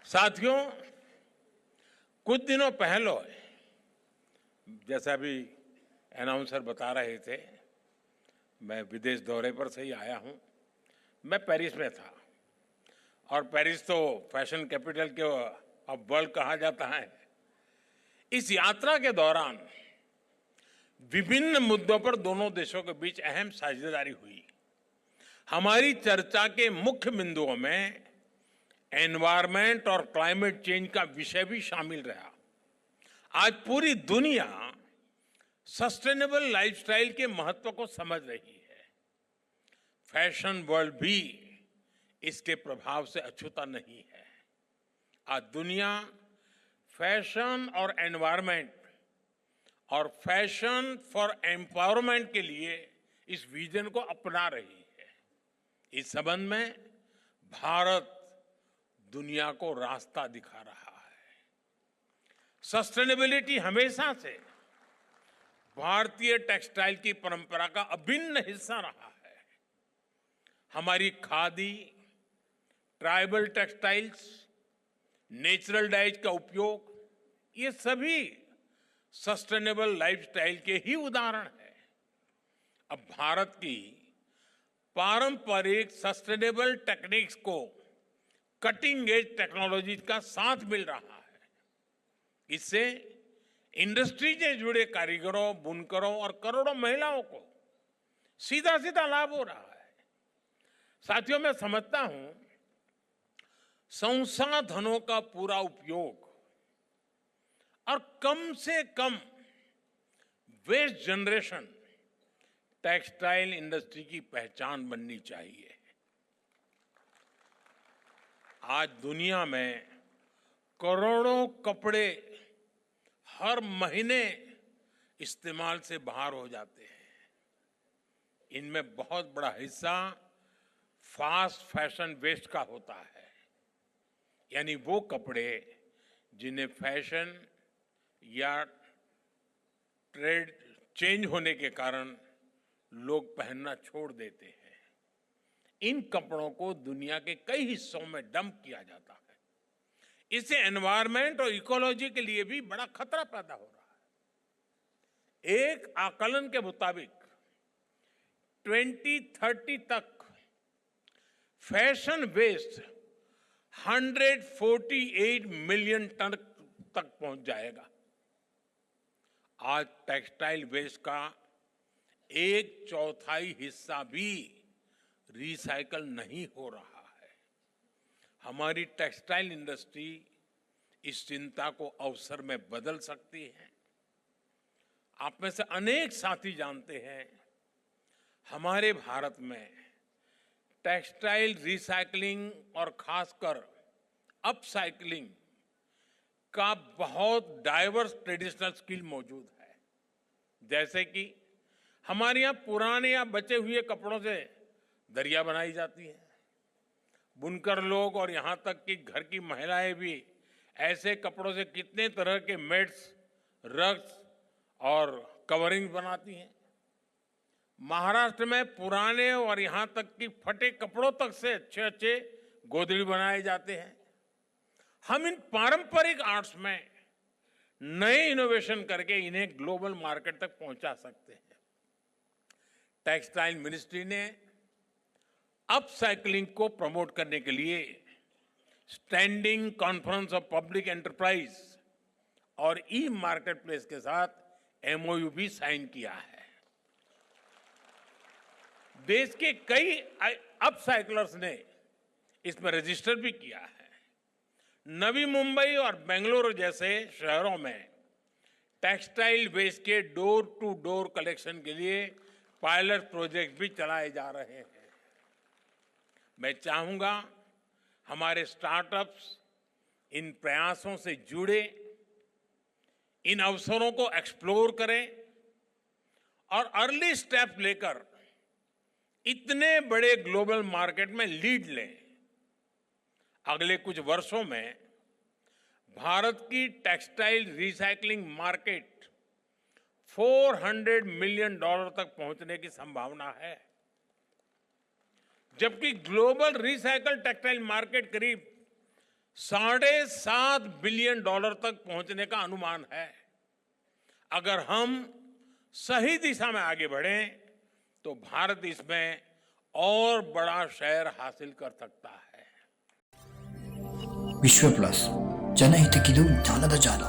साथियों, कुछ दिनों पहले जैसा अभी अनाउंसर बता रहे थे, मैं विदेश दौरे पर से ही आया हूं। मैं पेरिस में था और पेरिस तो फैशन कैपिटल के ऑफ वर्ल्ड कहा जाता है। इस यात्रा के दौरान विभिन्न मुद्दों पर दोनों देशों के बीच अहम साझेदारी हुई। हमारी चर्चा के मुख्य बिंदुओं में एनवायरमेंट और क्लाइमेट चेंज का विषय भी शामिल रहा। आज पूरी दुनिया सस्टेनेबल लाइफस्टाइल के महत्व को समझ रही है। फैशन वर्ल्ड भी इसके प्रभाव से अछूता नहीं है। आज दुनिया फैशन और एनवायरमेंट और फैशन फॉर एम्पावरमेंट के लिए इस विजन को अपना रही है। इस संबंध में भारत दुनिया को रास्ता दिखा रहा है। सस्टेनेबिलिटी हमेशा से भारतीय टेक्सटाइल की परंपरा का अभिन्न हिस्सा रहा है। हमारी khadi, tribal textiles, natural dyes का उपयोग, ये सभी सस्टेनेबल लाइफस्टाइल के ही उदाहरण हैं। अब भारत की पारंपरिक सस्टेनेबल टेक्निक्स को कटिंग एज टेक्नोलॉजी का साथ मिल रहा है। इससे इंडस्ट्री से जुड़े कारीगरों, बुनकरों और करोड़ों महिलाओं को सीधा सीधा लाभ हो रहा है। साथियों, मैं समझता हूं संसाधनों का पूरा उपयोग और कम से कम वेस्ट जनरेशन टेक्सटाइल इंडस्ट्री की पहचान बननी चाहिए। आज दुनिया में करोड़ों कपड़े हर महीने इस्तेमाल से बाहर हो जाते हैं। इनमें बहुत बड़ा हिस्सा फास्ट फैशन वेस्ट का होता है, यानी वो कपड़े जिन्हें फैशन या ट्रेंड चेंज होने के कारण लोग पहनना छोड़ देते हैं। इन कपड़ों को दुनिया के कई हिस्सों में डंप किया जाता है। इससे एनवायरनमेंट और इकोलॉजी के लिए भी बड़ा खतरा पैदा हो रहा है। एक आकलन के मुताबिक 2030 तक फैशन वेस्ट 148 मिलियन टन तक पहुंच जाएगा। आज टेक्सटाइल वेस्ट का 1/4 हिस्सा भी रिसाइकल नहीं हो रहा है। हमारी टेक्सटाइल इंडस्ट्री इस चिंता को अवसर में बदल सकती है। आप में से अनेक साथी जानते हैं, हमारे भारत में टेक्सटाइल रिसाइकलिंग और खासकर अपसाइकलिंग का बहुत डाइवर्स ट्रेडिशनल स्किल मौजूद है। जैसे कि हमारे यहाँ पुराने या बचे हुए कपड़ों से दरिया बनाई जाती है। बुनकर लोग और यहाँ तक कि घर की महिलाएं भी ऐसे कपड़ों से कितने तरह के मैट्स, रग्स और कवरिंग बनाती हैं। महाराष्ट्र में पुराने और यहाँ तक कि फटे कपड़ों तक से अच्छे अच्छे गोदड़ी बनाए जाते हैं। हम इन पारंपरिक आर्ट्स में नए इनोवेशन करके इन्हें ग्लोबल मार्केट तक पहुंचा सकते हैं। टेक्सटाइल मिनिस्ट्री ने अपसाइक्लिंग को प्रमोट करने के लिए standing conference of public enterprise और ई मार्केट प्लेस के साथ एमओयू भी साइन किया है। देश के कई अपसाइक्लर्स ने इसमें रजिस्टर भी किया है। नवी मुंबई और बेंगलुरु जैसे शहरों में टेक्सटाइल वेस्ट के डोर टू डोर कलेक्शन के लिए पायलट प्रोजेक्ट भी चलाए जा रहे हैं। मैं चाहूंगा हमारे स्टार्टअप्स इन प्रयासों से जुड़े, इन अवसरों को एक्सप्लोर करें और अर्ली स्टेप लेकर इतने बड़े ग्लोबल मार्केट में लीड लें। अगले कुछ वर्षों में भारत की टेक्सटाइल रिसाइकलिंग मार्केट $400 मिलियन तक पहुंचने की संभावना है, जबकि ग्लोबल रिसाइकल टेक्सटाइल मार्केट करीब $7.5 बिलियन तक पहुंचने का अनुमान है। अगर हम सही दिशा में आगे बढ़ें तो भारत इसमें और बड़ा शेयर हासिल कर सकता है। ವಿಶ್ವ ಪ್ಲಸ್ ಜನಹಿತಕ್ಕಿದು ಜ್ಞಾನದ ಜಾಲ.